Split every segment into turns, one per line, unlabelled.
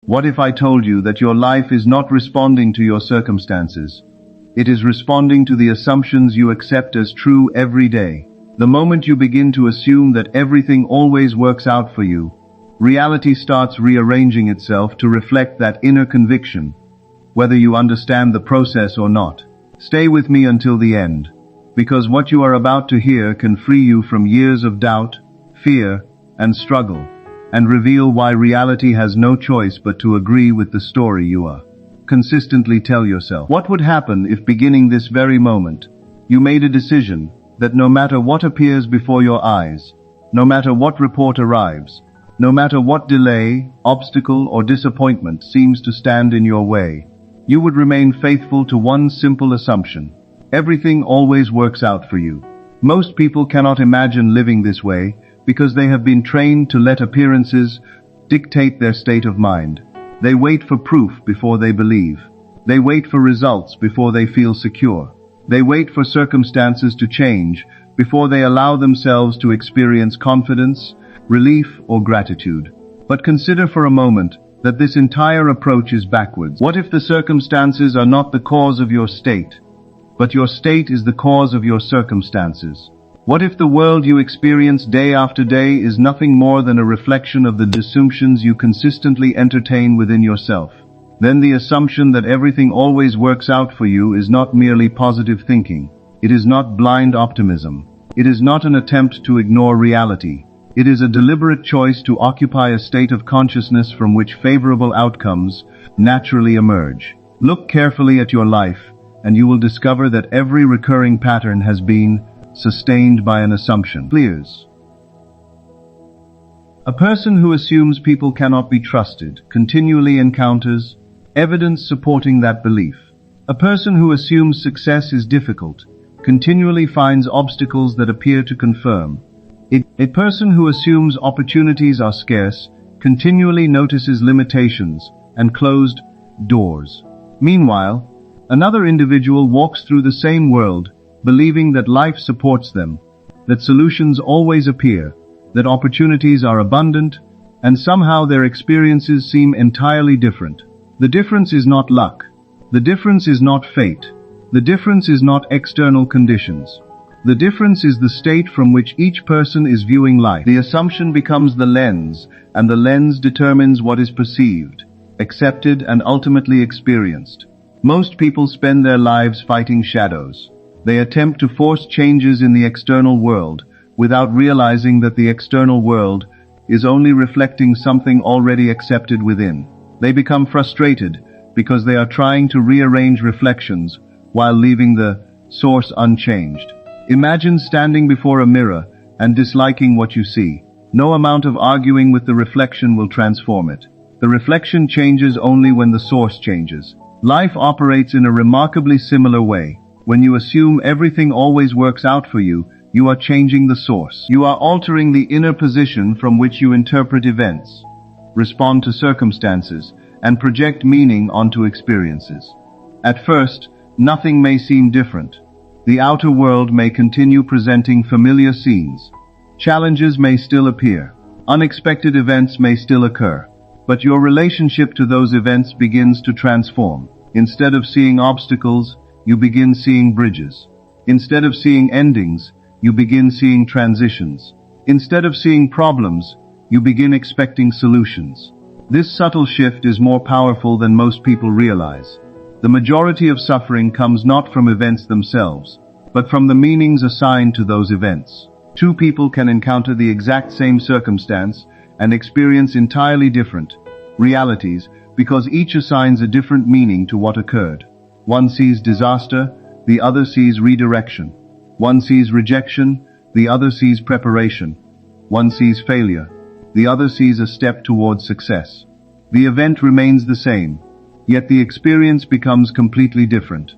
What if I told you that your life is not responding to your circumstances? It is responding to the assumptions you accept as true every day. The moment you begin to assume that everything always works out for you, reality starts rearranging itself to reflect that inner conviction, whether you understand the process or not. Stay with me until the end, because what you are about to hear can free you from years of doubt, fear, and struggle, and reveal why reality has no choice but to agree with the story you are consistently tell yourself. What would happen if, beginning this very moment, you made a decision that no matter what appears before your eyes, no matter what report arrives, no matter what delay, obstacle, or disappointment seems to stand in your way, you would remain faithful to one simple assumption: everything always works out for you. Most people cannot imagine living this way because they have been trained to let appearances dictate their state of mind. They wait for proof before they believe. They wait for results before they feel secure. They wait for circumstances to change before they allow themselves to experience confidence, relief, or gratitude. But consider for a moment that this entire approach is backwards. What if the circumstances are not the cause of your state, but your state is the cause of your circumstances? What if the world you experience day after day is nothing more than a reflection of the assumptions you consistently entertain within yourself? Then the assumption that everything always works out for you is not merely positive thinking. It is not blind optimism. It is not an attempt to ignore reality. It is a deliberate choice to occupy a state of consciousness from which favorable outcomes naturally emerge. Look carefully at your life, and you will discover that every recurring pattern has been sustained by an assumption. Clears. A person who assumes people cannot be trusted continually encounters evidence supporting that belief. A person who assumes success is difficult continually finds obstacles that appear to confirm. A person who assumes opportunities are scarce continually notices limitations and closed doors. Meanwhile, another individual walks through the same world believing that life supports them, that solutions always appear, that opportunities are abundant, and somehow their experiences seem entirely different. The difference is not luck. The difference is not fate. The difference is not external conditions. The difference is the state from which each person is viewing life. The assumption becomes the lens, and the lens determines what is perceived, accepted, and ultimately experienced. Most people spend their lives fighting shadows. They attempt to force changes in the external world without realizing that the external world is only reflecting something already accepted within. They become frustrated because they are trying to rearrange reflections while leaving the source unchanged. Imagine standing before a mirror and disliking what you see. No amount of arguing with the reflection will transform it. The reflection changes only when the source changes. Life operates in a remarkably similar way. When you assume everything always works out for you, you are changing the source. You are altering the inner position from which you interpret events, respond to circumstances, and project meaning onto experiences. At first, nothing may seem different. The outer world may continue presenting familiar scenes. Challenges may still appear. Unexpected events may still occur. But your relationship to those events begins to transform. Instead of seeing obstacles, you begin seeing bridges. Instead of seeing endings, you begin seeing transitions. Instead of seeing problems, you begin expecting solutions. This subtle shift is more powerful than most people realize. The majority of suffering comes not from events themselves, but from the meanings assigned to those events. Two people can encounter the exact same circumstance and experience entirely different realities because each assigns a different meaning to what occurred. One sees disaster, the other sees redirection. One sees rejection, the other sees preparation. One sees failure, the other sees a step towards success. The event remains the same, yet the experience becomes completely different.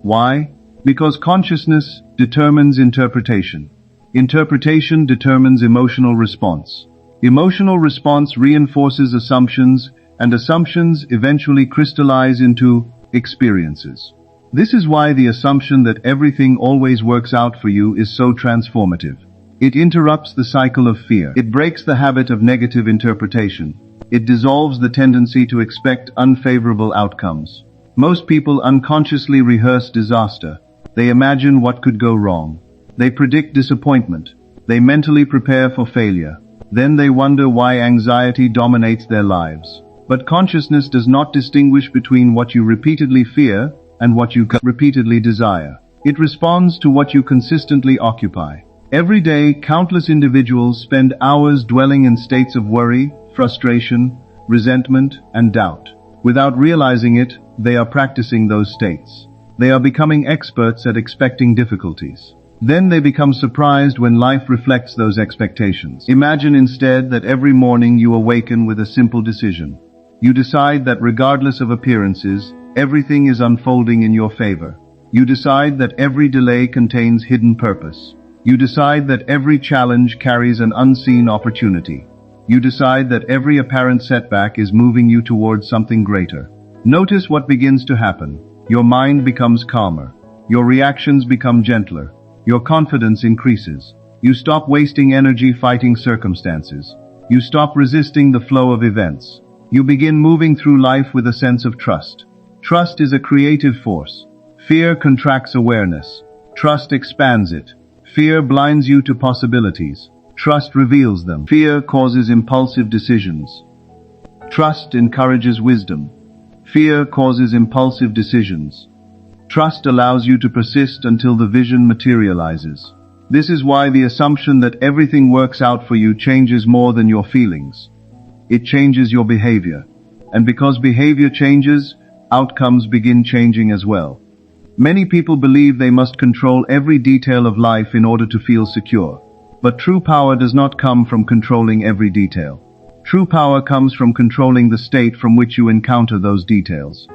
Why? Because consciousness determines interpretation. Interpretation determines emotional response. Emotional response reinforces assumptions, and assumptions eventually crystallize into experiences. This is why the assumption that everything always works out for you is so transformative. It interrupts the cycle of fear. It breaks the habit of negative interpretation. It dissolves the tendency to expect unfavorable outcomes. Most people unconsciously rehearse disaster. They imagine what could go wrong. They predict disappointment. They mentally prepare for failure. Then they wonder why anxiety dominates their lives. But consciousness does not distinguish between what you repeatedly fear and what you repeatedly desire. It responds to what you consistently occupy. Every day, countless individuals spend hours dwelling in states of worry, frustration, resentment, and doubt. Without realizing it, they are practicing those states. They are becoming experts at expecting difficulties. Then they become surprised when life reflects those expectations. Imagine instead that every morning you awaken with a simple decision. You decide that regardless of appearances, everything is unfolding in your favor. You decide that every delay contains hidden purpose. You decide that every challenge carries an unseen opportunity. You decide that every apparent setback is moving you towards something greater. Notice what begins to happen. Your mind becomes calmer. Your reactions become gentler. Your confidence increases. You stop wasting energy fighting circumstances. You stop resisting the flow of events. You begin moving through life with a sense of trust. Trust is a creative force. Fear contracts awareness. Trust expands it. Fear blinds you to possibilities. Trust reveals them. Fear causes impulsive decisions. Trust encourages wisdom. Fear causes impulsive decisions. Trust allows you to persist until the vision materializes. This is why the assumption that everything works out for you changes more than your feelings. It changes your behavior. And because behavior changes, outcomes begin changing as well. Many people believe they must control every detail of life in order to feel secure. But true power does not come from controlling every detail. True power comes from controlling the state from which you encounter those details.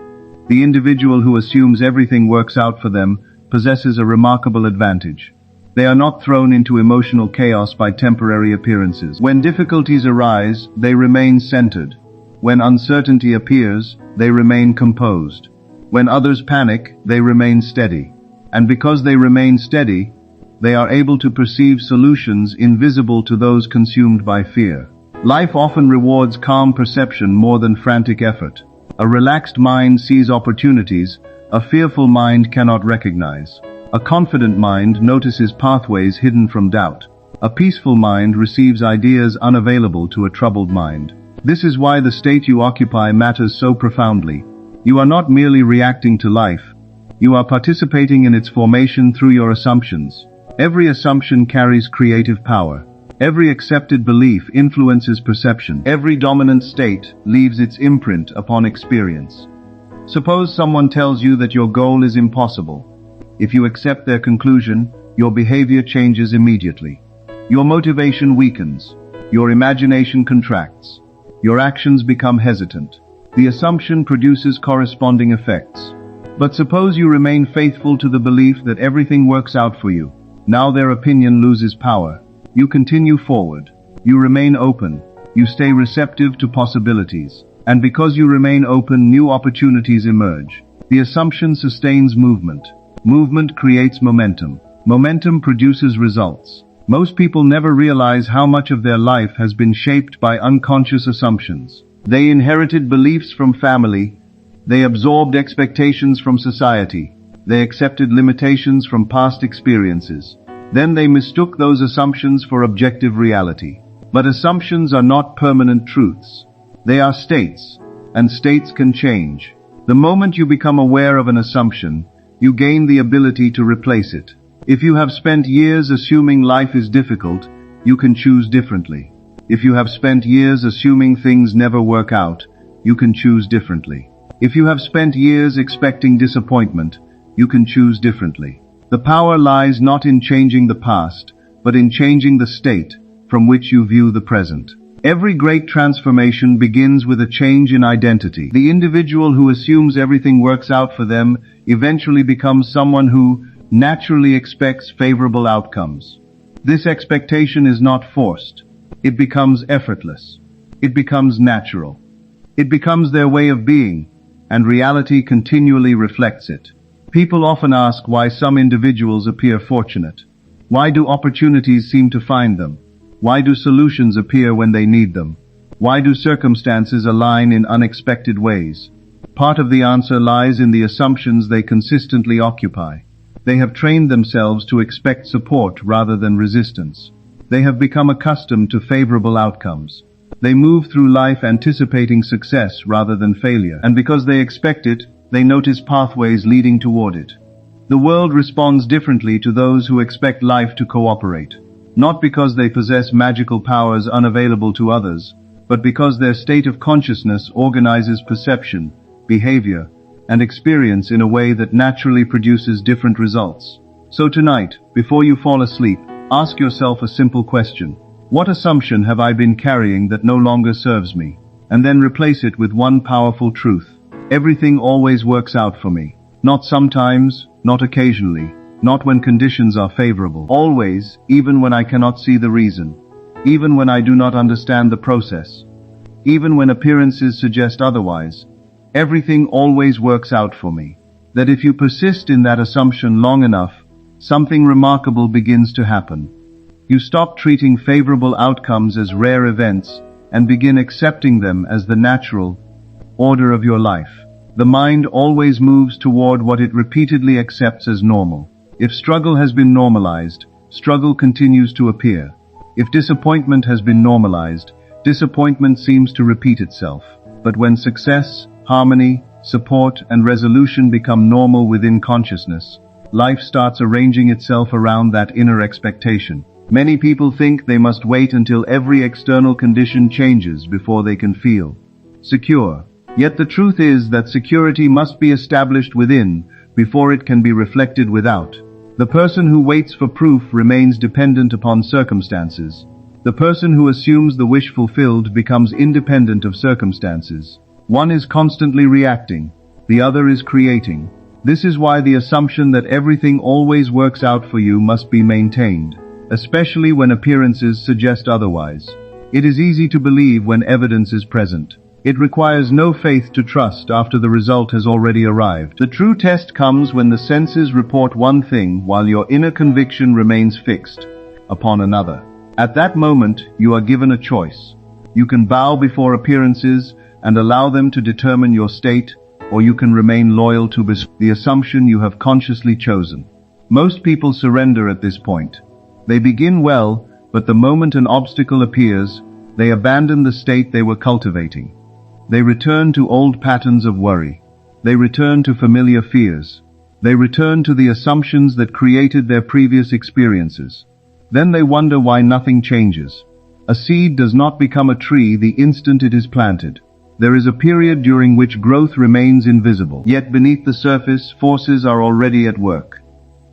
The individual who assumes everything works out for them possesses a remarkable advantage. They are not thrown into emotional chaos by temporary appearances. When difficulties arise, they remain centered. When uncertainty appears, they remain composed. When others panic, they remain steady. And because they remain steady, they are able to perceive solutions invisible to those consumed by fear. Life often rewards calm perception more than frantic effort. A relaxed mind sees opportunities a fearful mind cannot recognize. A confident mind notices pathways hidden from doubt. A peaceful mind receives ideas unavailable to a troubled mind. This is why the state you occupy matters so profoundly. You are not merely reacting to life. You are participating in its formation through your assumptions. Every assumption carries creative power. Every accepted belief influences perception. Every dominant state leaves its imprint upon experience. Suppose someone tells you that your goal is impossible. If you accept their conclusion, your behavior changes immediately. Your motivation weakens. Your imagination contracts. Your actions become hesitant. The assumption produces corresponding effects. But suppose you remain faithful to the belief that everything works out for you. Now their opinion loses power. You continue forward. You remain open. You stay receptive to possibilities. And because you remain open, new opportunities emerge. The assumption sustains movement. Movement creates momentum. Momentum produces results. Most people never realize how much of their life has been shaped by unconscious assumptions. They inherited beliefs from family. They absorbed expectations from society. They accepted limitations from past experiences. Then they mistook those assumptions for objective reality. But assumptions are not permanent truths. They are states, and states can change. The moment you become aware of an assumption, you gain the ability to replace it. If you have spent years assuming life is difficult, you can choose differently. If you have spent years assuming things never work out, you can choose differently. If you have spent years expecting disappointment, you can choose differently. The power lies not in changing the past, but in changing the state from which you view the present. Every great transformation begins with a change in identity. The individual who assumes everything works out for them eventually becomes someone who naturally expects favorable outcomes. This expectation is not forced. It becomes effortless. It becomes natural. It becomes their way of being, and reality continually reflects it. People often ask why some individuals appear fortunate. Why do opportunities seem to find them? Why do solutions appear when they need them? Why do circumstances align in unexpected ways? Part of the answer lies in the assumptions they consistently occupy. They have trained themselves to expect support rather than resistance. They have become accustomed to favorable outcomes. They move through life anticipating success rather than failure, and because they expect it, they notice pathways leading toward it. The world responds differently to those who expect life to cooperate, not because they possess magical powers unavailable to others, but because their state of consciousness organizes perception, behavior, and experience in a way that naturally produces different results. So tonight, before you fall asleep, ask yourself a simple question. What assumption have I been carrying that no longer serves me? And then replace it with one powerful truth. Everything always works out for me. Not sometimes, not occasionally, not when conditions are favorable. Always, even when I cannot see the reason. Even when I do not understand the process. Even when appearances suggest otherwise. Everything always works out for me. That if you persist in that assumption long enough, something remarkable begins to happen. You stop treating favorable outcomes as rare events and begin accepting them as the natural order of your life. The mind always moves toward what it repeatedly accepts as normal. If struggle has been normalized, struggle continues to appear. If disappointment has been normalized, disappointment seems to repeat itself. But when success, harmony, support, and resolution become normal within consciousness, life starts arranging itself around that inner expectation. Many people think they must wait until every external condition changes before they can feel secure. Yet the truth is that security must be established within before it can be reflected without. The person who waits for proof remains dependent upon circumstances. The person who assumes the wish fulfilled becomes independent of circumstances. One is constantly reacting, the other is creating. This is why the assumption that everything always works out for you must be maintained, especially when appearances suggest otherwise. It is easy to believe when evidence is present. It requires no faith to trust after the result has already arrived. The true test comes when the senses report one thing while your inner conviction remains fixed upon another. At that moment, you are given a choice. You can bow before appearances and allow them to determine your state, or you can remain loyal to the assumption you have consciously chosen. Most people surrender at this point. They begin well, but the moment an obstacle appears, they abandon the state they were cultivating. They return to old patterns of worry. They return to familiar fears. They return to the assumptions that created their previous experiences. Then they wonder why nothing changes. A seed does not become a tree the instant it is planted. There is a period during which growth remains invisible. Yet beneath the surface, forces are already at work.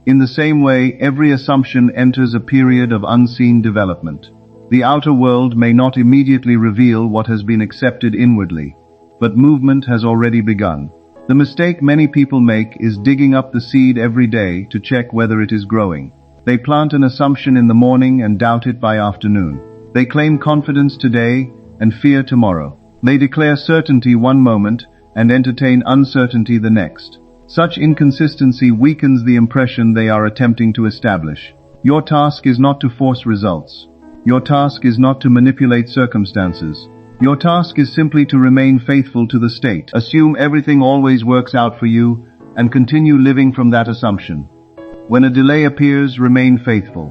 In the same way, every assumption enters a period of unseen development. The outer world may not immediately reveal what has been accepted inwardly, but movement has already begun. The mistake many people make is digging up the seed every day to check whether it is growing. They plant an assumption in the morning and doubt it by afternoon. They claim confidence today and fear tomorrow. They declare certainty one moment and entertain uncertainty the next. Such inconsistency weakens the impression they are attempting to establish. Your task is not to force results. Your task is not to manipulate circumstances. Your task is simply to remain faithful to the state. Assume everything always works out for you and continue living from that assumption. When a delay appears, remain faithful.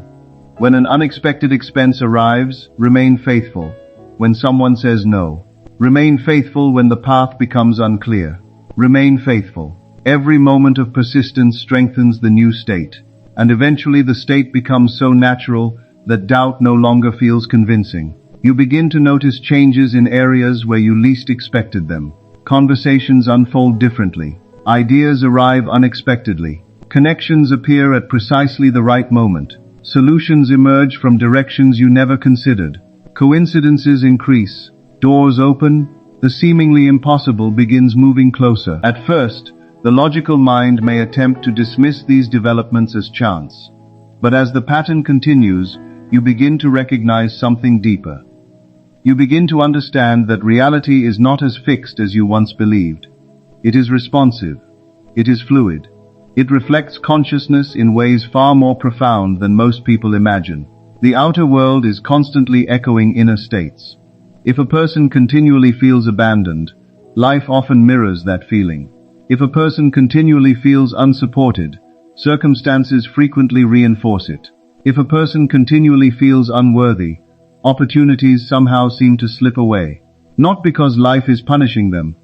When an unexpected expense arrives, remain faithful. When someone says no, remain faithful. When the path becomes unclear, remain faithful. Every moment of persistence strengthens the new state, and eventually the state becomes so natural that doubt no longer feels convincing. You begin to notice changes in areas where you least expected them. Conversations unfold differently. Ideas arrive unexpectedly. Connections appear at precisely the right moment. Solutions emerge from directions you never considered. Coincidences increase. Doors open. The seemingly impossible begins moving closer. At first, the logical mind may attempt to dismiss these developments as chance. But as the pattern continues, you begin to recognize something deeper. You begin to understand that reality is not as fixed as you once believed. It is responsive. It is fluid. It reflects consciousness in ways far more profound than most people imagine. The outer world is constantly echoing inner states. If a person continually feels abandoned, life often mirrors that feeling. If a person continually feels unsupported, circumstances frequently reinforce it. If a person continually feels unworthy, opportunities somehow seem to slip away. Not because life is punishing them,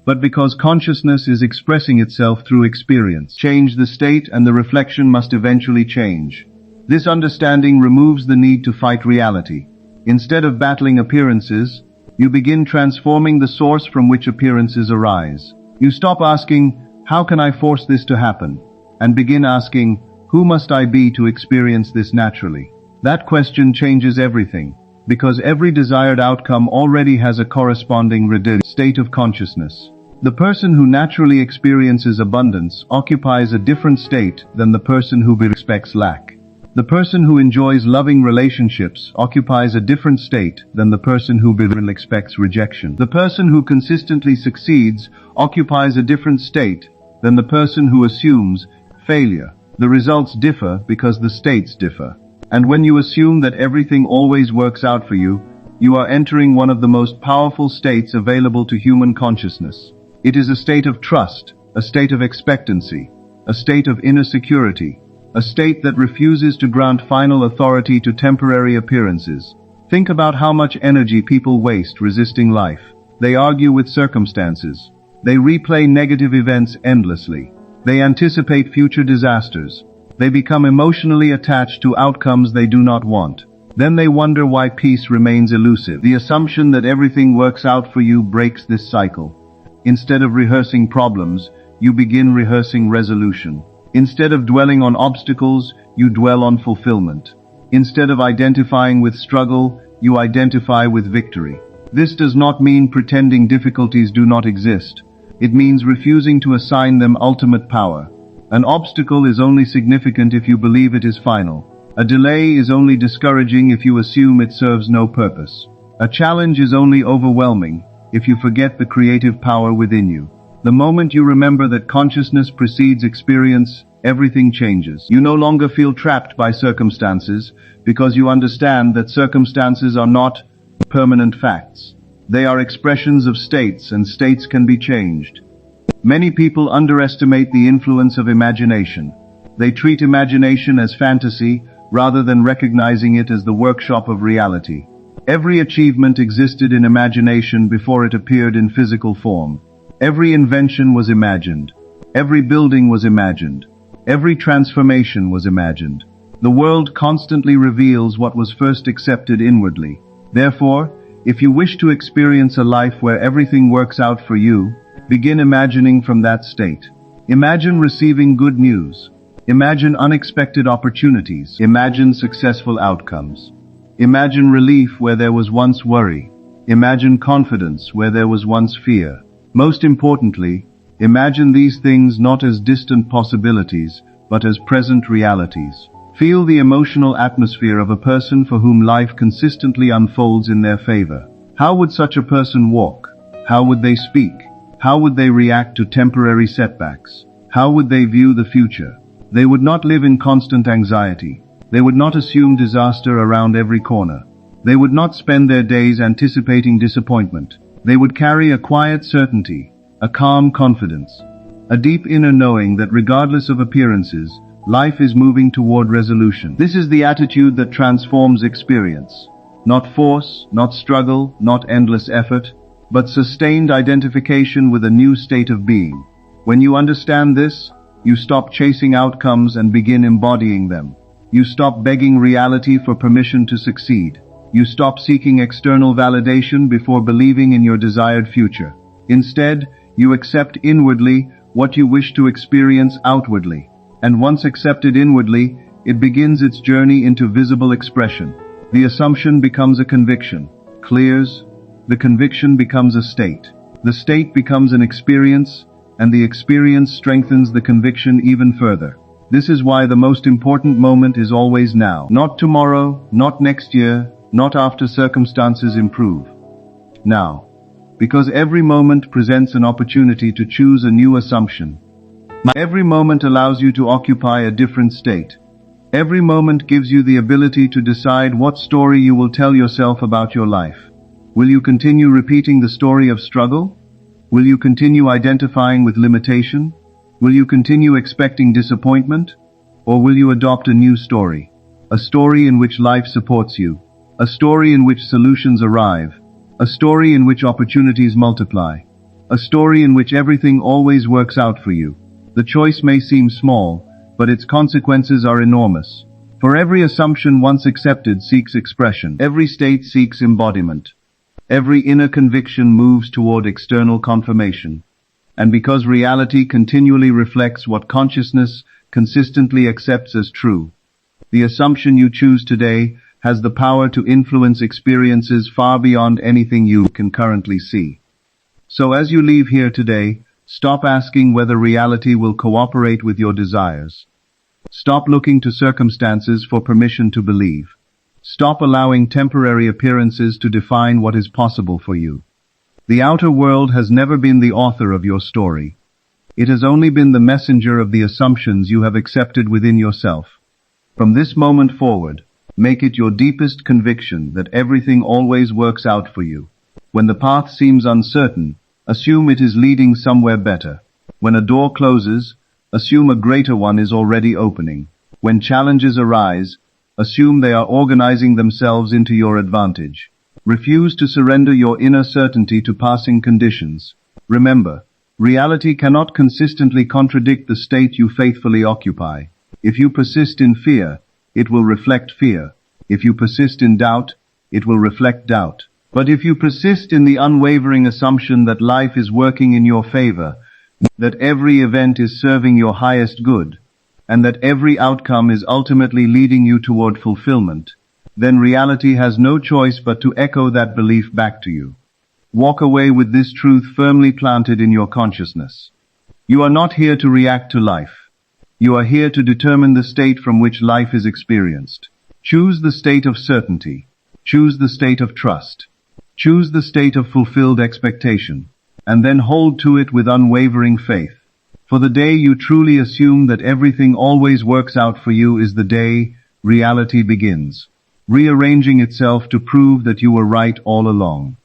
but because consciousness is expressing itself through experience. Change the state and the reflection must eventually change. This understanding removes the need to fight reality. Instead of battling appearances, you begin transforming the source from which appearances arise. You stop asking, how can I force this to happen? And begin asking, who must I be to experience this naturally? That question changes everything, because every desired outcome already has a corresponding state of consciousness. The person who naturally experiences abundance occupies a different state than the person who expects lack. The person who enjoys loving relationships occupies a different state than the person who expects rejection. The person who consistently succeeds occupies a different state than the person who assumes failure. The results differ because the states differ. And when you assume that everything always works out for you, you are entering one of the most powerful states available to human consciousness. It is a state of trust, a state of expectancy, a state of inner security, a state that refuses to grant final authority to temporary appearances. Think about how much energy people waste resisting life. They argue with circumstances. They replay negative events endlessly. They anticipate future disasters. They become emotionally attached to outcomes they do not want. Then they wonder why peace remains elusive. The assumption that everything works out for you breaks this cycle. Instead of rehearsing problems, you begin rehearsing resolution. Instead of dwelling on obstacles, you dwell on fulfillment. Instead of identifying with struggle, you identify with victory. This does not mean pretending difficulties do not exist. It means refusing to assign them ultimate power. An obstacle is only significant if you believe it is final. A delay is only discouraging if you assume it serves no purpose. A challenge is only overwhelming if you forget the creative power within you. The moment you remember that consciousness precedes experience, everything changes. You no longer feel trapped by circumstances because you understand that circumstances are not permanent facts. They are expressions of states, and states can be changed. Many people underestimate the influence of imagination. They treat imagination as fantasy rather than recognizing it as the workshop of reality. Every achievement existed in imagination before it appeared in physical form. Every invention was imagined. Every building was imagined. Every transformation was imagined. The world constantly reveals what was first accepted inwardly. Therefore, if you wish to experience a life where everything works out for you, begin imagining from that state. Imagine receiving good news. Imagine unexpected opportunities. Imagine successful outcomes. Imagine relief where there was once worry. Imagine confidence where there was once fear. Most importantly, imagine these things not as distant possibilities, but as present realities. Feel the emotional atmosphere of a person for whom life consistently unfolds in their favor. How would such a person walk? How would they speak? How would they react to temporary setbacks? How would they view the future? They would not live in constant anxiety. They would not assume disaster around every corner. They would not spend their days anticipating disappointment. They would carry a quiet certainty, a calm confidence, a deep inner knowing that regardless of appearances, life is moving toward resolution. This is the attitude that transforms experience. Not force, not struggle, not endless effort, but sustained identification with a new state of being. When you understand this, you stop chasing outcomes and begin embodying them. You stop begging reality for permission to succeed. You stop seeking external validation before believing in your desired future. Instead, you accept inwardly what you wish to experience outwardly. And once accepted inwardly, it begins its journey into visible expression. The assumption becomes a conviction, clears. The conviction becomes a state. The state becomes an experience, and the experience strengthens the conviction even further. This is why the most important moment is always now. Not tomorrow, not next year, not after circumstances improve. Now. Because every moment presents an opportunity to choose a new assumption, Every moment allows you to occupy a different state. Every moment gives you the ability to decide what story you will tell yourself about your life. Will you continue repeating the story of struggle? Will you continue identifying with limitation? Will you continue expecting disappointment? Or will you adopt a new story? A story in which life supports you. A story in which solutions arrive. A story in which opportunities multiply. A story in which everything always works out for you. The choice may seem small, but its consequences are enormous. For every assumption once accepted seeks expression. Every state seeks embodiment. Every inner conviction moves toward external confirmation. And because reality continually reflects what consciousness consistently accepts as true, the assumption you choose today has the power to influence experiences far beyond anything you can currently see. So as you leave here today, stop asking whether reality will cooperate with your desires. Stop looking to circumstances for permission to believe. Stop allowing temporary appearances to define what is possible for you. The outer world has never been the author of your story. It has only been the messenger of the assumptions you have accepted within yourself. From this moment forward, make it your deepest conviction that everything always works out for you. When the path seems uncertain, assume it is leading somewhere better. When a door closes, assume a greater one is already opening. When challenges arise, assume they are organizing themselves into your advantage. Refuse to surrender your inner certainty to passing conditions. Remember, reality cannot consistently contradict the state you faithfully occupy. If you persist in fear, it will reflect fear. If you persist in doubt, it will reflect doubt. But if you persist in the unwavering assumption that life is working in your favor, that every event is serving your highest good, and that every outcome is ultimately leading you toward fulfillment, then reality has no choice but to echo that belief back to you. Walk away with this truth firmly planted in your consciousness. You are not here to react to life. You are here to determine the state from which life is experienced. Choose the state of certainty. Choose the state of trust. Choose the state of fulfilled expectation, and then hold to it with unwavering faith. For the day you truly assume that everything always works out for you is the day reality begins, rearranging itself to prove that you were right all along.